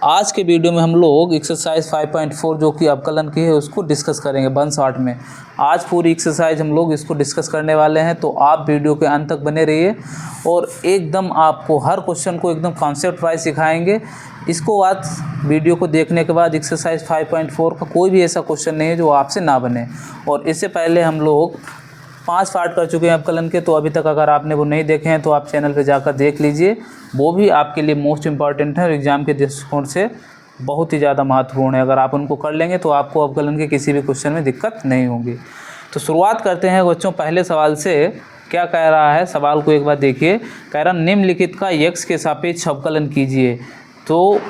आज के वीडियो में हम लोग एक्सरसाइज 5.4 जो कि अवकलन की है उसको डिस्कस करेंगे 1 शॉर्ट में। आज पूरी एक्सरसाइज हम लोग इसको डिस्कस करने वाले हैं, तो आप वीडियो के अंत तक बने रहिए और एकदम आपको हर क्वेश्चन को एकदम कॉन्सेप्ट वाइज सिखाएंगे। इसको आज वीडियो को देखने के बाद एक्सरसाइज 5.4 का कोई भी ऐसा क्वेश्चन नहीं है जो आपसे ना बने। और इससे पहले हम लोग 5 पार्ट कर चुके हैं अवकलन के, तो अभी तक अगर आपने वो नहीं देखे हैं तो आप चैनल पे जाकर देख लीजिए। वो भी आपके लिए मोस्ट इम्पॉर्टेंट है और एग्ज़ाम के दृष्टिकोण से बहुत ही ज़्यादा महत्वपूर्ण है। अगर आप उनको कर लेंगे तो आपको अवकलन के किसी भी क्वेश्चन में दिक्कत नहीं होगी। तो शुरुआत करते हैं बच्चों पहले सवाल से। क्या कह रहा है सवाल को एक बार देखिए। कह रहा निम्नलिखित का x के सापेक्ष अवकलन कीजिए। तो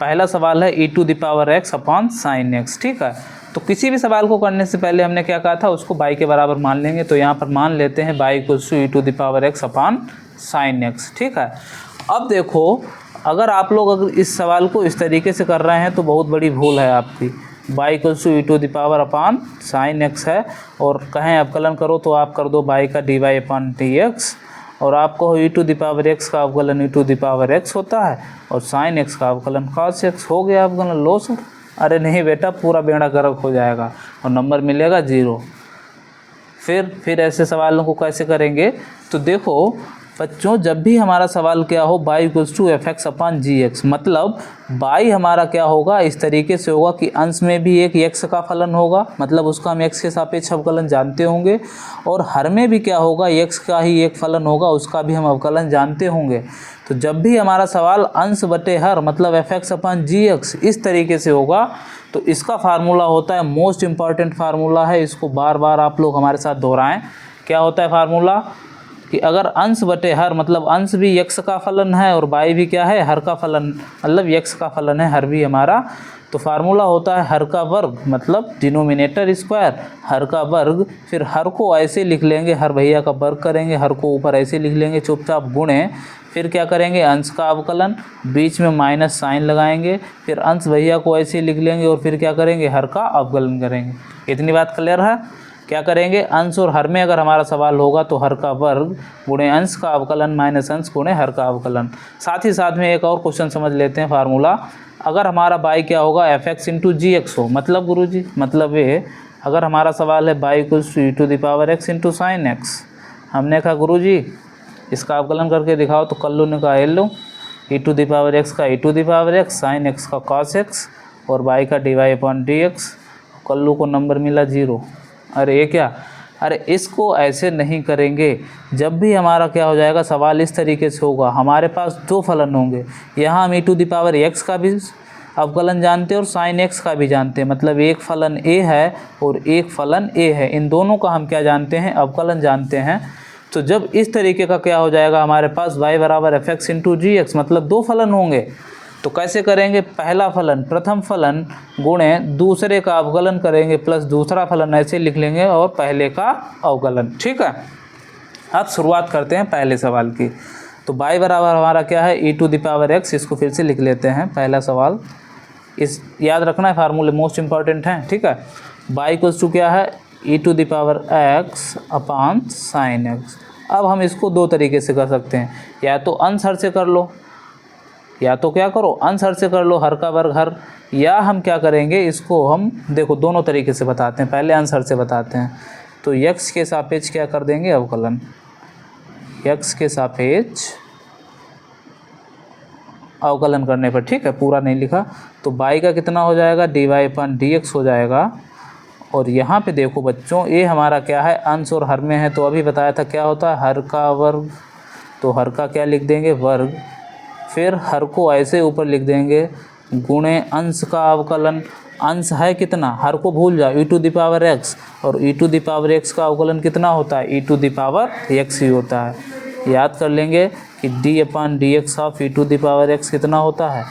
पहला सवाल है e⁻x अपॉन sin x। ठीक है, तो किसी भी सवाल को करने से पहले हमने क्या कहा था, उसको y के बराबर मान लेंगे। तो यहाँ पर मान लेते हैं y = e⁻x upon sin x। ठीक है, अब देखो अगर आप लोग अगर इस सवाल को इस तरीके से कर रहे हैं तो बहुत बड़ी भूल है आपकी। y e⁻ upon sin x है और कहें अवकलन करो तो आप कर दो y का dy अपॉन dx, और आपको e⁻x का अवकलन e⁻x होता है और sin x का अवकलन cos x हो गया अवकलन। लो सर, अरे नहीं बेटा, पूरा बेड़ा गर्क हो जाएगा और नंबर मिलेगा 0। फिर ऐसे सवालों को कैसे करेंगे, तो देखो बच्चों जब भी हमारा सवाल क्या हो y = fx अपॉन gx, मतलब y हमारा क्या होगा इस तरीके से होगा कि अंश में भी एक x का फलन होगा, मतलब उसका हम x के सापेक्ष अवकलन जानते होंगे, और हर में भी क्या होगा x का ही एक फलन होगा, उसका भी हम अवकलन जानते होंगे। तो जब भी हमारा सवाल अंश बटे हर मतलब fx अपॉन gx इस तरीके से होगा तो इसका फार्मूला होता है, मोस्ट इम्पॉर्टेंट फार्मूला है, इसको बार बार आप लोग हमारे साथ दोहराएं। क्या होता है फार्मूला कि अगर अंश बटे हर मतलब अंश भी x का फलन है और y भी क्या है हर का फलन, मतलब x का फलन है हर भी हमारा, तो फार्मूला होता है हर का वर्ग मतलब डिनोमिनेटर स्क्वायर हर का वर्ग। फिर हर को ऐसे लिख लेंगे, हर भैया का वर्ग करेंगे, हर को ऊपर ऐसे लिख लेंगे चुपचाप गुणे, फिर क्या करेंगे अंश का अवकलन, बीच में माइनस साइन लगाएंगे, फिर अंश भैया को ऐसे लिख लेंगे और फिर क्या करेंगे हर का अवकलन करेंगे। इतनी बात क्लियर है। क्या करेंगे अंश और हर में अगर हमारा सवाल होगा तो हर का वर्ग गुणे अंश का अवकलन माइनस अंश गुणे हर का अवकलन। साथ ही साथ में एक और क्वेश्चन समझ लेते हैं फार्मूला। अगर हमारा y क्या होगा fx × gx हो, मतलब गुरुजी मतलब ये अगर हमारा सवाल है y = e⁻x × sin x, हमने कहा गुरुजी इसका अवकलन करके दिखाओ, तो कल्लू ने कहा लो e⁻x का e⁻x sin x का cos x और y का dy अपॉन dx। कल्लू को नंबर मिला 0। अरे ये क्या, अरे इसको ऐसे नहीं करेंगे। जब भी हमारा क्या हो जाएगा सवाल इस तरीके से होगा, हमारे पास दो फलन होंगे, यहाँ हम e⁻x का भी अवकलन जानते हैं और sin x का भी जानते हैं, मतलब एक फलन a है और एक फलन a है, इन दोनों का हम क्या जानते हैं अवकलन जानते हैं। तो जब इस तरीके का क्या हो जाएगा हमारे पास y = fx × gx, मतलब दो फलन होंगे, तो कैसे करेंगे पहला फलन प्रथम फलन गुणे दूसरे का अवकलन करेंगे प्लस दूसरा फलन ऐसे लिख लेंगे और पहले का अवकलन। ठीक है, अब शुरुआत करते हैं पहले सवाल की। तो y बराबर हमारा क्या है e⁻x, इसको फिर से लिख लेते हैं पहला सवाल। इस याद रखना है फार्मूले मोस्ट इम्पॉर्टेंट हैं। ठीक है, y = क्या है e⁻x अपॉन sin x। अब हम इसको दो तरीके से कर सकते हैं, या तो अंश हर से कर लो, या तो क्या करो अंश हर से कर लो हर का वर्ग हर, या हम क्या करेंगे इसको हम देखो दोनों तरीके से बताते हैं। पहले अंश हर से बताते हैं, तो x के सापेक्ष क्या कर देंगे अवकलन, x के सापेक्ष अवकलन करने पर, ठीक है पूरा नहीं लिखा, तो y का कितना हो जाएगा dy अपॉन dx हो जाएगा। और यहाँ पे देखो बच्चों ये हमारा क्या है अंश और हर में है, तो अभी बताया था क्या होता है हर का वर्ग, तो हर का क्या लिख देंगे वर्ग, फिर हर को ऐसे ऊपर लिख देंगे गुणे अंश का अवकलन। अंश है कितना, हर को भूल जाओ e⁻x, और e⁻x का अवकलन कितना होता है e⁻x ही होता है। याद कर लेंगे कि d upon dx of e⁻x कितना होता है,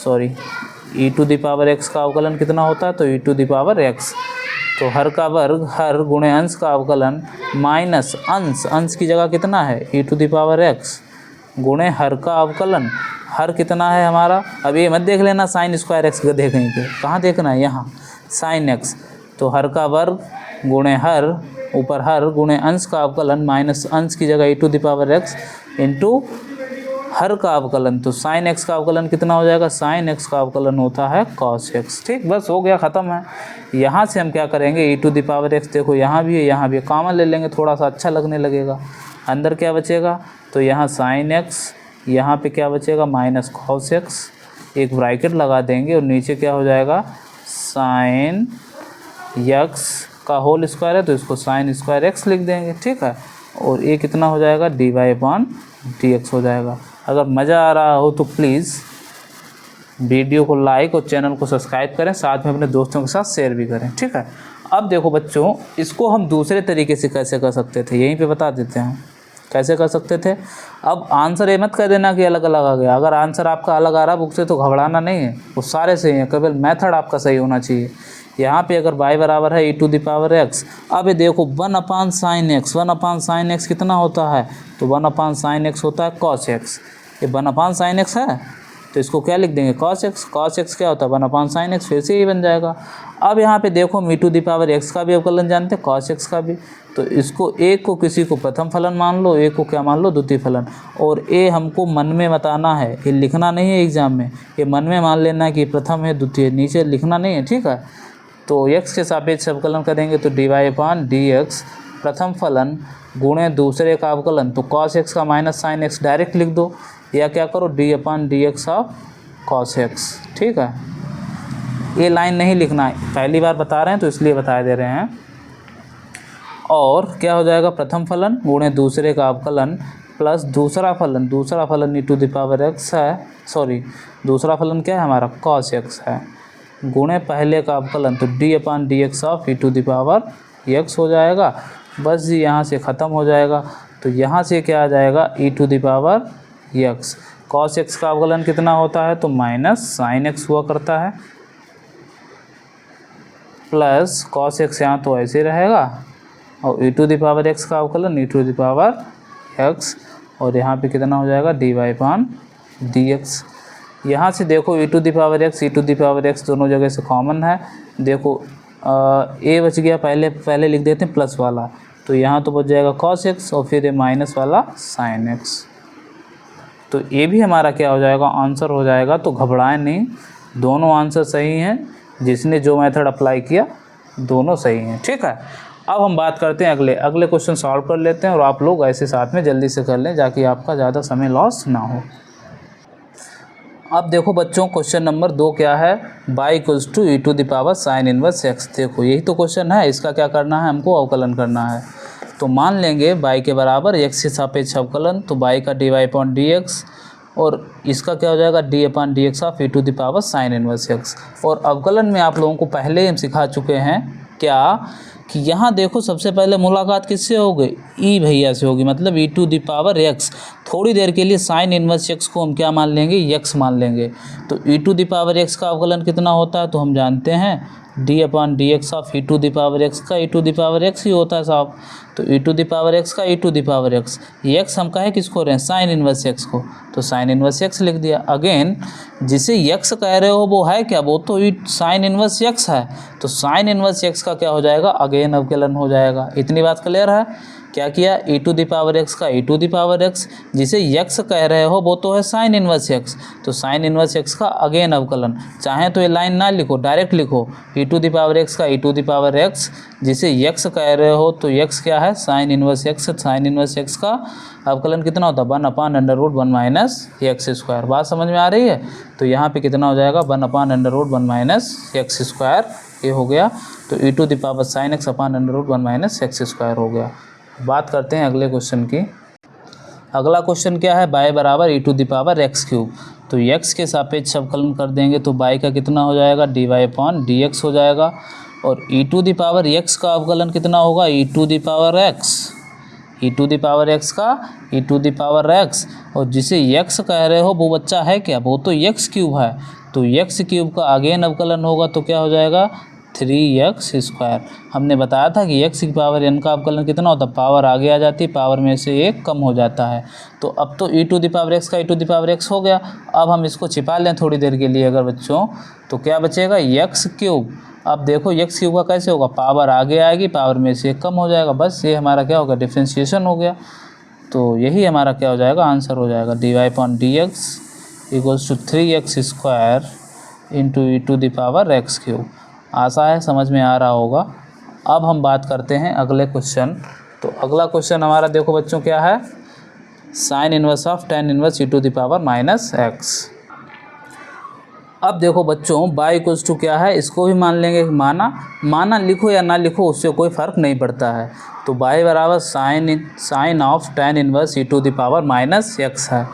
सॉरी e⁻x का अवकलन कितना होता है, तो e⁻x, तो हर का वर्ग हर गुणे अंश का अवकलन माइनस अंश, अंश की जगह कितना है e⁻x गुणे हर का अवकलन, हर कितना है हमारा, अब ये मत देख लेना sin स्क्वायर x का देखेंगे, कहाँ देखना है यहाँ sin x, तो हर का वर्ग गुणे हर ऊपर हर गुणे अंश का अवकलन माइनस अंश की जगह e⁻x इंटू हर का अवकलन, तो साइन एक्स का अवकलन कितना हो जाएगा, साइन एक्स का अवकलन होता है कॉस एक्स। ठीक, बस हो गया, ख़त्म है। यहाँ से हम क्या करेंगे, ई टू द पावर एक्स, देखो यहाँ भी है यहाँ भी है, कॉमन ले लेंगे, थोड़ा सा अच्छा लगने लगेगा। अंदर क्या बचेगा, तो यहाँ साइन एक्स, यहाँ पे क्या बचेगा माइनस कॉस एक्स, एक ब्रैकेट लगा देंगे और नीचे क्या हो जाएगा साइन एक्स का होल स्क्वायर है तो इसको साइन स्क्वायर एक्स लिख देंगे। ठीक है, और ये कितना हो जाएगा dy अपॉन dx हो जाएगा। अगर मज़ा आ रहा हो तो प्लीज़ वीडियो को लाइक और चैनल को सब्सक्राइब करें, साथ में अपने दोस्तों के साथ शेयर भी करें। ठीक है, अब देखो बच्चों, इसको हम दूसरे तरीके से कैसे कर सकते थे, यहीं पे बता देते हैं कैसे कर सकते थे। अब आंसर ये मत कर देना कि अलग अलग आ गया, अगर आंसर आपका अलग आ रहा बुक से तो घबराना नहीं है, वो सारे सही हैं, केवल मेथड आपका सही होना चाहिए। यहाँ पे अगर y बराबर है ई टू द पावर एक्स, अब ये देखो 1 अपान साइन एक्स, 1 अपान साइन एक्स कितना होता है, तो 1 अपान साइन एक्स होता है कॉस एक्स। ये 1 अपान साइन एक्स है तो इसको क्या लिख देंगे कॉस एक्स, कॉस एक्स क्या होता है 1 अपान साइन एक्स, फिर से ये बन जाएगा। अब यहाँ पे देखो me to the power x का भी अवकलन जानते हैं, कॉस एक्स का भी, तो इसको एक को किसी को प्रथम फलन मान लो, एक को क्या मान लो द्वितीय फलन, और ये हमको मन में बताना है, ये लिखना नहीं है एग्जाम में, ये मन में मान लेना है कि प्रथम है द्वितीय, नीचे लिखना नहीं है। ठीक है, तो x के सापेक्ष अवकलन करेंगे तो dy अपॉन dx, प्रथम फलन गुणे दूसरे का अवकलन, तो cos x का माइनस साइन x डायरेक्ट लिख दो, या क्या करो d upon dx of cos x। ठीक है, ये लाइन नहीं लिखना है, पहली बार बता रहे हैं तो इसलिए बता दे रहे हैं। और क्या हो जाएगा प्रथम फलन गुणे दूसरे का अवकलन प्लस दूसरा फलन ई टू द पावर x है, सॉरी दूसरा फलन क्या है हमारा cos x है, गुणे पहले का अवकलन, तो d upon dx of e to the power x हो जाएगा। बस जी यहाँ से ख़त्म हो जाएगा, तो यहाँ से क्या आ जाएगा ई to the power x, cos x का अवकलन कितना होता है, तो माइनस साइन x हुआ करता है, प्लस cos x यहाँ तो ऐसे रहेगा, और e to the power x का अवकलन E to the power x, और यहाँ पे कितना हो जाएगा dy अपॉन dx। यहाँ से देखो E to the power x दोनों जगह से कॉमन है, देखो ए बच गया, पहले लिख देते हैं प्लस वाला, तो यहाँ तो बच जाएगा cos x और फिर ये माइनस वाला sin x, तो ये भी हमारा क्या हो जाएगा आंसर हो जाएगा। तो घबराएं नहीं, दोनों आंसर सही हैं, जिसने जो मेथड अप्लाई किया दोनों सही हैं। ठीक है, अब हम बात करते हैं अगले क्वेश्चन सॉल्व कर लेते हैं, और आप लोग ऐसे साथ में जल्दी से कर लें ताकि आपका ज़्यादा समय लॉस ना हो। अब देखो बच्चों, क्वेश्चन नंबर 2 क्या है, y equals to e to the power sine inverse x. देखो यही तो क्वेश्चन है, इसका क्या करना है, हमको अवकलन करना है। तो मान लेंगे y के बराबर x के सापेक्ष अवकलन, तो y का dy अपॉन dx, और इसका क्या हो जाएगा d upon dx of e to the power sine inverse x. और अवकलन में आप लोगों को पहले हम सिखा चुके हैं क्या कि यहाँ देखो सबसे पहले मुलाकात किससे हो गई, ई भैया से होगी, मतलब ई टू द पावर एक्स। थोड़ी देर के लिए साइन इनवर्स एक्स को हम क्या मान लेंगे, एक्स मान लेंगे। तो ई टू द पावर एक्स का अवकलन कितना होता है, तो हम जानते हैं d upon D x of e to the power x का ई टू द पावर एक्स ही होता है साहब। तो ई टू द पावर एक्स का ई to the power x, x हम कहे किसको रहे हैं साइन इनवर्स एक्स को, तो साइन इनवर्स एक्स लिख दिया। अगेन जिसे एक्स कह रहे हो वो है क्या, वो तो साइन इनवर्स एक्स है, तो साइन इनवर्स एक्स का क्या हो जाएगा अगेन अवकलन हो जाएगा। इतनी बात क्लियर है। क्या किया, ई टू द पावर एक्स का ई टू द पावर एक्स, जिसे एक्स कह रहे हो वो तो है साइन इनवर्स एक्स, तो साइन इनवर्स एक्स का अगेन अवकलन। चाहे तो ये लाइन ना लिखो, डायरेक्ट लिखो ई टू द पावर एक्स का ई टू द पावर एक्स, जिसे एक्स कह रहे हो तो एक्स क्या है sign inverse x. Sign inverse x का अवकलन कितना होता है 1 upon under root 1 minus x square. बात समझ में आ रही है। तो यहाँ पे कितना हो जाएगा 1 upon under root 1 minus x square, ये हो गया। तो ई to the power sine x upon under root 1 minus x square हो गया। बात करते हैं अगले क्वेश्चन की। अगला क्वेश्चन क्या है, बाय बराबर ई to the power x cube. तो एक्स के सापेक्ष अवकलन कर देंगे तो बाय का कितना हो जाएगा d Y upon D x हो जाएगा। और e to the power x का अवकलन कितना होगा e to the power x, E to the power x का ई टू द पावर एक्स, और जिसे एक्स कह रहे हो वो बच्चा है क्या, वो तो एक्स क्यूब है। तो एक्स क्यूब का अगेन अवकलन होगा तो क्या हो जाएगा 3x स्क्वायर। हमने बताया था कि x की पावर n का अवकलन कितना होता है, पावर आगे आ जाती है, पावर में से एक कम हो जाता है। तो अब तो e to the power x का e to the power x हो गया। अब हम इसको छिपा लें थोड़ी देर के लिए अगर बच्चों, तो क्या बचेगा x क्यूब। अब देखो x क्यूब का कैसे होगा, पावर आगे आएगी, पावर में से एक कम हो जाएगा, बस ये हमारा क्या होगा डिफ्रेंशिएशन हो गया। तो यही हमारा क्या हो जाएगा, आंसर हो जाएगा dy/dx equals to 3x² into e⁻x³। आशा है समझ में आ रहा होगा। अब हम बात करते हैं अगले क्वेश्चन। तो अगला क्वेश्चन हमारा देखो बच्चों क्या है, sine inverse of tan inverse e⁻x। अब देखो बच्चों y इक्वल्स टू क्या है, इसको भी मान लेंगे। माना लिखो या ना लिखो उससे कोई फ़र्क नहीं पड़ता है। तो y बराबर sign of tan inverse e⁻x है।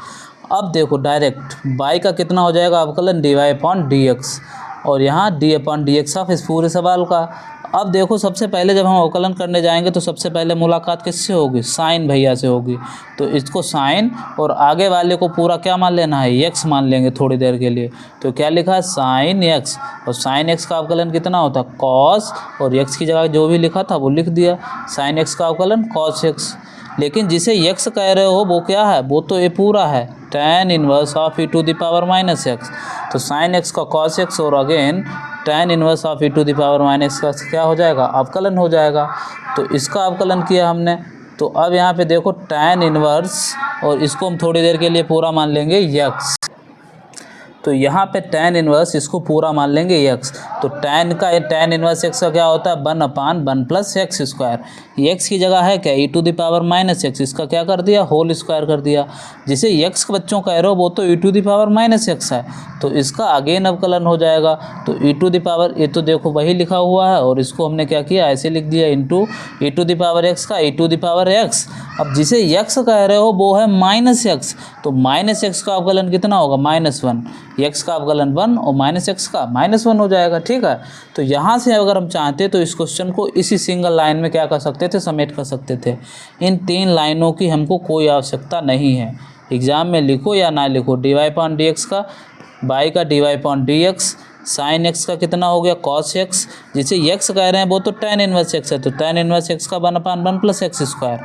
अब देखो डायरेक्ट y का कितना हो जाएगा अवकलन, dy/dx, और यहाँ d/dx ऑफ इस पूरे सवाल का। अब देखो सबसे पहले जब हम अवकलन करने जाएंगे तो सबसे पहले मुलाकात किससे होगी, साइन भैया से होगी। तो इसको साइन और आगे वाले को पूरा क्या मान लेना है, x मान लेंगे थोड़ी देर के लिए। तो क्या लिखा है, साइन x, और साइन x का अवकलन कितना होता है, कॉस, और x की जगह जो भी लिखा था वो लिख दिया, साइन x का अवकलन कॉस x। लेकिन जिसे x कह रहे हो वो क्या है, वो तो ये पूरा है tan इनवर्स ऑफ e⁻x। तो साइन x का कॉस x और again tan inverse of e⁻x का क्या हो जाएगा, अवकलन हो जाएगा। तो इसका अवकलन किया हमने। तो अब यहाँ पे देखो tan इनवर्स, और इसको हम थोड़ी देर के लिए पूरा मान लेंगे x। तो यहाँ पे tan इनवर्स इसको पूरा मान लेंगे x। तो tan इनवर्स x का क्या होता है, 1/1 प्लस x²। x की जगह है क्या, e⁻x, इसका क्या कर दिया, होल स्क्वायर कर दिया। जिसे x बच्चों कह रहे हो वो तो e⁻x है, तो इसका अगेन अवकलन हो जाएगा। तो ये तो देखो वही लिखा हुआ है, और इसको हमने क्या किया, ऐसे लिख दिया इंटू e⁻x का e⁻x। अब जिसे x कह रहे हो वो है -x, तो -x का अवकलन कितना होगा, -1। x का अवकलन 1 और -x का -1 हो जाएगा। ठीक है, तो यहाँ से अगर हम चाहते तो इस क्वेश्चन को इसी सिंगल लाइन में क्या कर सकते थे, समेट कर सकते थे। इन 3 लाइनों की हमको कोई आवश्यकता नहीं है। एग्जाम में लिखो या ना लिखो, dy/dx का, y का dy/dx, साइन x का कितना हो गया, कॉस x, जिसे x कह रहे हैं वो तो tan इनवर्स x है, तो tan इनवर्स x का 1/1 प्लस x²।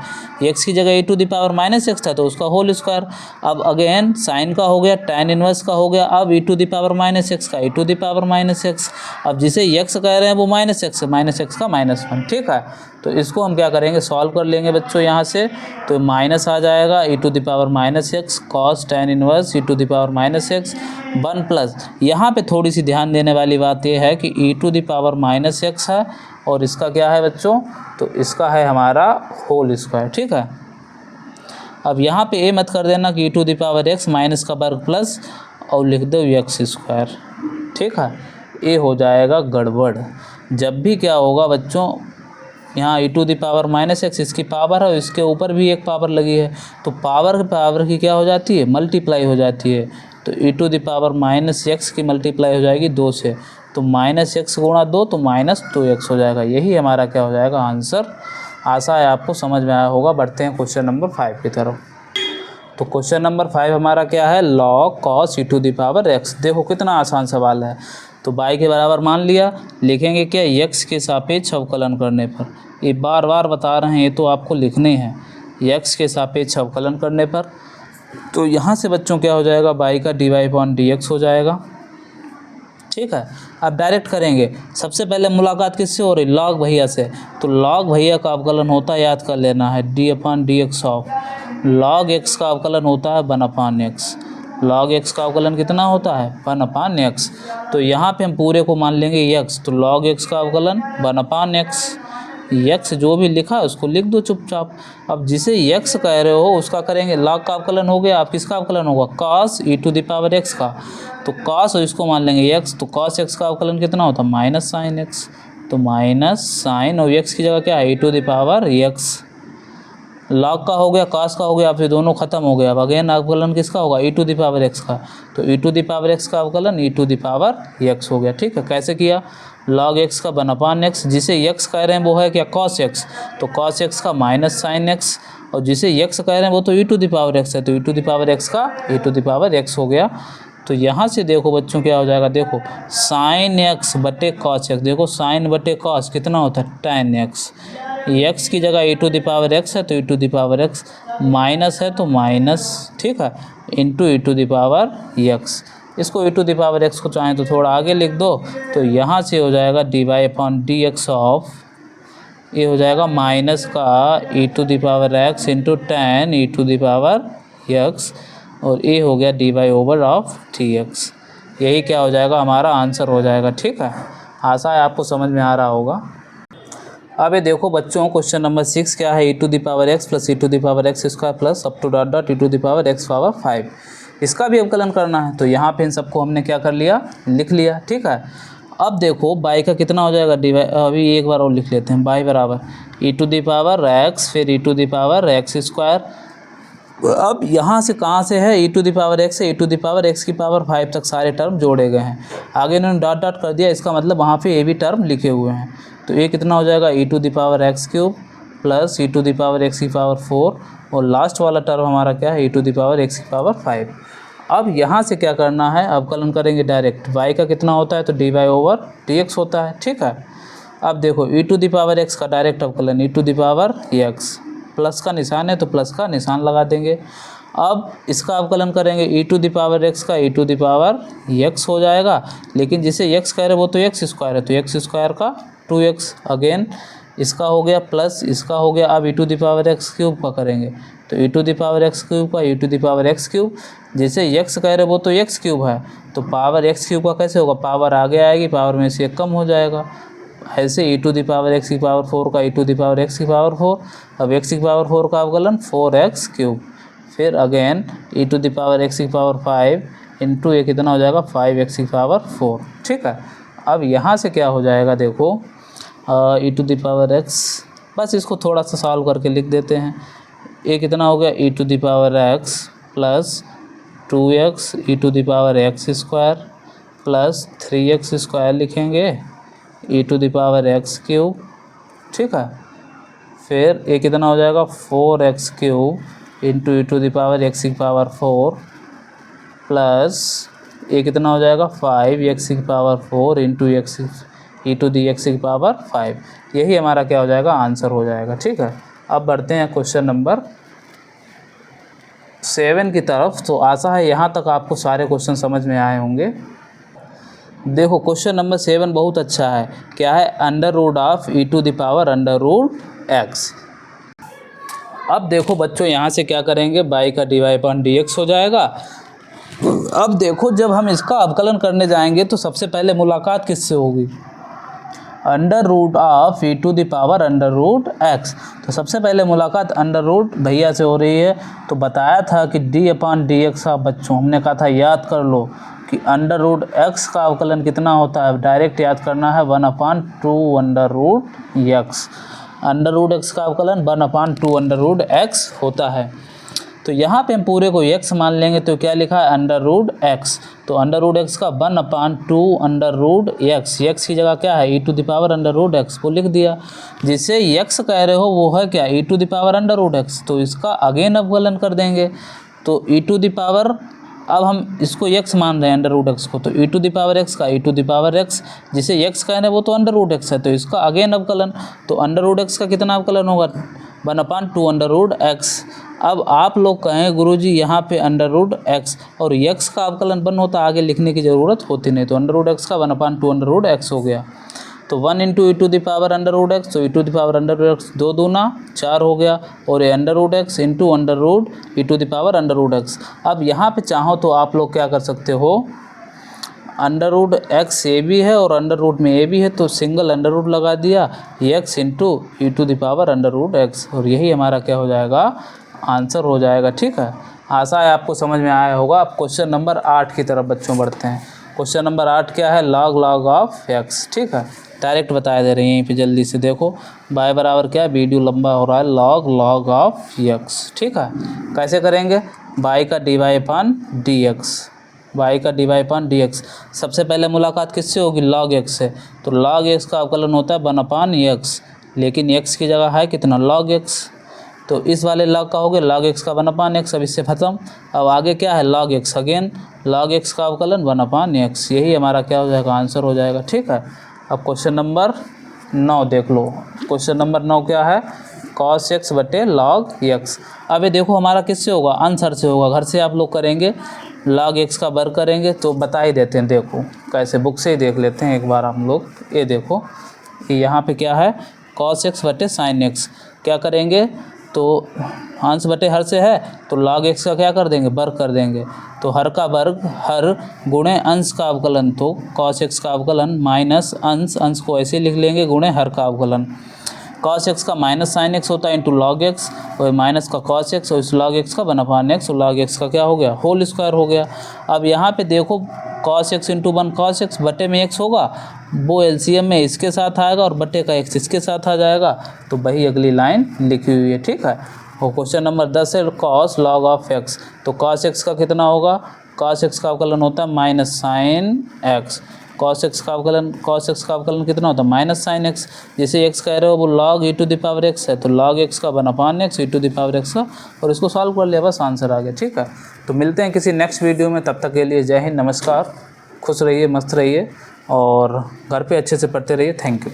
x की जगह e⁻x था तो उसका होल स्क्वायर। अब अगेन साइन का हो गया, tan इनवर्स का हो गया, अब e⁻x का e⁻x। अब जिसे x कह रहे हैं वो -x का -1। ठीक है, तो इसको हम क्या करेंगे, सॉल्व कर लेंगे बच्चों यहाँ से। तो माइनस आ जाएगा e⁻x cos tan inverse e⁻x 1 plus, यहाँ पे थोड़ी सी ध्यान देने वाली बात यह है कि e⁻x है और इसका क्या है बच्चों, तो इसका है हमारा होल स्क्वायर। ठीक है, अब यहाँ पे ये मत कर देना कि e⁻x माइनस का वर्ग प्लस और लिख दो x²। ठीक है, ये हो जाएगा गड़बड़। जब भी क्या होगा बच्चों, यहाँ e⁻x इसकी पावर है और इसके ऊपर भी एक पावर लगी है, तो पावर की क्या हो जाती है, मल्टीप्लाई हो जाती है। तो e⁻x की मल्टीप्लाई हो जाएगी 2 से, तो -x गुणा 2 तो -2x हो जाएगा। यही हमारा क्या हो जाएगा, आंसर। आशा है आपको समझ में आया होगा। बढ़ते हैं क्वेश्चन नंबर 5 की तरफ। तो क्वेश्चन नंबर 5 हमारा क्या है, log cos e⁻x। देखो कितना आसान सवाल है। तो y के बराबर मान लिया, लिखेंगे क्या, x के सापेक्ष अवकलन करने पर। ये बार बार बता रहे हैं, ये तो आपको लिखने हैं, x के सापेक्ष अवकलन करने पर। तो यहाँ से बच्चों क्या हो जाएगा, y का dy/dx हो जाएगा। ठीक है, अब डायरेक्ट करेंगे। सबसे पहले मुलाकात किससे हो रही, log भैया से। तो log भैया का अवकलन होता है, याद कर लेना है, d/dx ऑफ log x का अवकलन होता है 1/x। log x का अवकलन कितना होता है, 1/x। तो यहाँ पे हम पूरे को मान लेंगे x, तो log x का अवकलन 1/x। x जो भी लिखा है उसको लिख दो चुपचाप। अब जिसे x कह रहे हो उसका करेंगे, log का अवकलन हो गया, आप किसका अवकलन होगा, cos e⁻x का। तो cos और इसको मान लेंगे x, तो cos x का अवकलन कितना होता है, माइनस साइन x। तो माइनस साइन और x की जगह क्या है, e⁻x। log का हो गया, cos का हो गया, फिर दोनों खत्म हो गया। अब अगेन अवकलन किसका होगा, e⁻x का। तो e⁻x का अवकलन e⁻x हो गया। ठीक है, कैसे किया, log x का 1/x, जिसे x कह रहे हैं वो है क्या, cos x। तो cos x का माइनस साइन x, और जिसे x कह रहे हैं वो तो e⁻x है, तो e⁻x का e⁻x हो गया। तो यहाँ से देखो बच्चों क्या हो जाएगा, देखो साइन x बटे cos x। देखो साइन बटे cos कितना होता है, tan x। x की जगह e⁻x है तो e⁻x, माइनस है तो माइनस, ठीक है, इंटू e⁻x। इसको e⁻x को चाहें तो थोड़ा आगे लिख दो, तो यहाँ से हो जाएगा dy/dx ऑफ ये हो जाएगा माइनस का ई to the power x into 10 e to the power x, और ये हो गया d Y over of t x. यही क्या हो जाएगा, हमारा आंसर हो जाएगा। ठीक है, आशा है आपको समझ में आ रहा होगा। अब ये देखो बच्चों, क्वेश्चन नंबर 6 क्या है, ई to the power x plus E to the power x square plus up to dot dot e to the power x power 5, इसका भी अवकलन करना है। तो यहाँ पे इन सबको हमने क्या कर लिया, लिख लिया। ठीक है, अब देखो बाई का कितना हो जाएगा, डी वाई, अभी एक बार और लिख लेते हैं, बाई बराबर ई टू द पावर एक्स फिर E to the power x square. अब यहाँ से कहाँ से है, ई टू द पावर एक्स से E to the power x की पावर 5 तक सारे टर्म जोड़े गए हैं। आगे इन्होंने डॉट डॉट कर दिया, इसका मतलब वहाँ पे ये भी टर्म लिखे हुए हैं। तो ये कितना हो जाएगा, ई to the power x cube plus E to the power x की पावर 4, और लास्ट वाला टर्म हमारा क्या है, ई टू द पावर एक्स की पावर 5। अब यहाँ से क्या करना है, अवकलन करेंगे डायरेक्ट। वाई का कितना होता है, तो D Y over D X होता है। ठीक है, अब देखो E to the power x का डायरेक्ट अवकलन E to the power x, plus का निशान है तो प्लस का निशान लगा देंगे। अब इसका अवकलन करेंगे ई टू द पावर एक्स का ई टू द पावर एक्स हो जाएगा, लेकिन जिसे एक्स कह रहे वो तो एक्स स्क्वायर है, तो एक्स स्क्वायर का 2x, अगेन इसका हो गया प्लस इसका हो गया। अब E to the power x cube का करेंगे, तो ई to the power x cube का ई to the power x cube, जिसे एक्स कह रहे वो तो एक्स क्यूब है, तो पावर एक्स क्यूब का कैसे होगा, पावर आगे आएगी, पावर में से एक कम हो जाएगा। ऐसे ई टू द पावर एक्स की पावर 4 का ई टू द पावर एक्स की पावर 4, अब एक्स की पावर 4 का अवकलन 4x क्यूब, फिर again e to the power x की पावर 5 इंटू ये कितना हो जाएगा 5x की पावर 4। ठीक है, अब यहाँ से क्या हो जाएगा, देखो E to the power x, बस इसको थोड़ा सा सॉल्व करके लिख देते हैं। ये कितना हो गया, E to the power x plus 2x E to the power x square plus 3x square लिखेंगे E to the power x cube. ठीक है, फिर ये कितना हो जाएगा 4x cube into E to the power x की पावर 4 प्लस ये कितना हो जाएगा 5x की power 4 into X E to the X की पावर 5। यही हमारा क्या हो जाएगा, आंसर हो जाएगा। ठीक है, अब बढ़ते हैं क्वेश्चन नंबर 7 की तरफ। तो आशा है यहाँ तक आपको सारे क्वेश्चन समझ में आए होंगे। देखो क्वेश्चन नंबर 7 बहुत अच्छा है, क्या है, under root of e to the power under root x. अब देखो बच्चों यहाँ से क्या करेंगे, बाई का D Y upon D x हो जाएगा। अब देखो जब हम इसका अवकलन करने जाएंगे तो सबसे पहले मुलाकात किससे होगी, under root of e to the power under root x. तो सबसे पहले मुलाकात अंडर रूट भैया से हो रही है। तो बताया था कि डी अपॉन डी एक्स का, बच्चों हमने कहा था याद कर लो कि अंडर रूट एक्स का अवकलन कितना होता है, डायरेक्ट याद करना है 1/2 under root x. Under root x का अवकलन 1/2 अंडर रूट एक्स होता है। तो यहाँ पे हम पूरे को x मान लेंगे, तो क्या लिखा है अंडर रूट एक्स। तो अंडर रूट एक्स का 1/2 अंडर रूट एक्स, एक्स की जगह क्या है ई to the power under root X को लिख दिया। जिसे x कह रहे हो वो है क्या, E to the power under root x. तो इसका अगेन अवकलन कर देंगे, तो ई टू द पावर, अब हम इसको x मान रहे हैं अंडर रूट एक्स को, तो ई टू द पावर एक्स का ई टू द पावर एक्स, जिसे x कह रहे हैं वो तो अंडर रूट एक्स है, तो इसका अगेन अवकलन। तो अंडर रूट एक्स का कितना अवकलन होगा, 1/2 अंडर रूट एक्स। अब आप लोग कहें गुरुजी यहाँ पे अंडर रूट एक्स और एक्स का अवकलन 1 होता, आगे लिखने की ज़रूरत होती नहीं। तो अंडर रूट एक्स का 1/2 अंडर रूट एक्स हो गया। तो 1 into E to the power under root x, तो ई to the power under root X 2 दूना 4 हो गया, और ये under root X into under root E to the power under root x. अब यहाँ पे चाहो तो आप लोग क्या कर सकते हो, अंडर रूट एक्स ए भी है और अंडर रूट में ए भी है, तो सिंगल अंडर रूट लगा दिया x into E to the power under root x, और यही हमारा क्या हो जाएगा, आंसर हो जाएगा। ठीक है, आशा है आपको समझ में आया होगा। अब क्वेश्चन नंबर 8 की तरफ बच्चों बढ़ते हैं। क्वेश्चन नंबर 8 क्या है, लॉग लॉग ऑफ एक्स। ठीक है, डायरेक्ट बताया दे रही है यहीं पे, जल्दी से देखो। बाय बराबर क्या है, वीडियो लंबा हो रहा है, लॉग लॉग ऑफ एक्स। ठीक है, कैसे करेंगे, बाई का D Y upon D X, Y का D Y upon D X. सबसे पहले मुलाकात किससे होगी, लॉग एक्स से। तो लॉग एक्स का अवकलन होता है 1/x, लेकिन एक्स की जगह है कितना, लॉग एक्स। तो इस वाले लॉग का हो गया लॉग एक्स का 1/x, अब इससे खत्म। अब आगे क्या है, log x, again log x का अवकलन 1/x, यही हमारा क्या हो जाएगा, आंसर हो जाएगा। ठीक है, अब क्वेश्चन नंबर 9 देख लो। क्वेश्चन नंबर 9 क्या है, cos x बटे log x। अब ये देखो हमारा किससे होगा, आंसर से होगा। घर से आप लोग करेंगे, log x का वर्ग करेंगे, तो बता ही देते हैं, देखो कैसे, बुक से ही देख लेते हैं एक बार हम लोग। ये देखो यहाँ पे क्या है, कॉस एक्स बटे साइन एक्स। क्या करेंगे, तो अंश बटे हर से है तो log x का क्या कर देंगे, वर्ग कर देंगे। तो हर का वर्ग हर गुणे अंश का अवकलन, तो cos x का अवकलन माइनस अंश को ऐसे लिख लेंगे गुणे हर का अवकलन। cos x का माइनस साइन एक्स होता है इंटू लॉग एक्स, और माइनस का cos x और इस log x का 1/x, और log x का क्या हो गया, होल स्क्वायर हो गया। अब यहाँ पे देखो cos x into 1 cos x बटे में x होगा, वो एलसीएम में इसके साथ आएगा और बटे का x इसके साथ आ जाएगा, तो वही अगली लाइन लिखी हुई है। ठीक है, और क्वेश्चन नंबर 10 है cos log ऑफ x। तो cos x का कितना होगा, cos x का अवकलन होता है minus sine x. cos x का अवकलन कितना होता है, माइनस साइन एक्स। जैसे x कह रहे हो वो log e to the power x है, तो log x का 1/x e to the power x का, और इसको सॉल्व कर लिया, बस आंसर आ गया। ठीक है, तो मिलते हैं किसी नेक्स्ट वीडियो में, तब तक के लिए जय हिंद, नमस्कार, खुश रहिए, मस्त रहिए और घर पे अच्छे से पढ़ते रहिए। Thank you.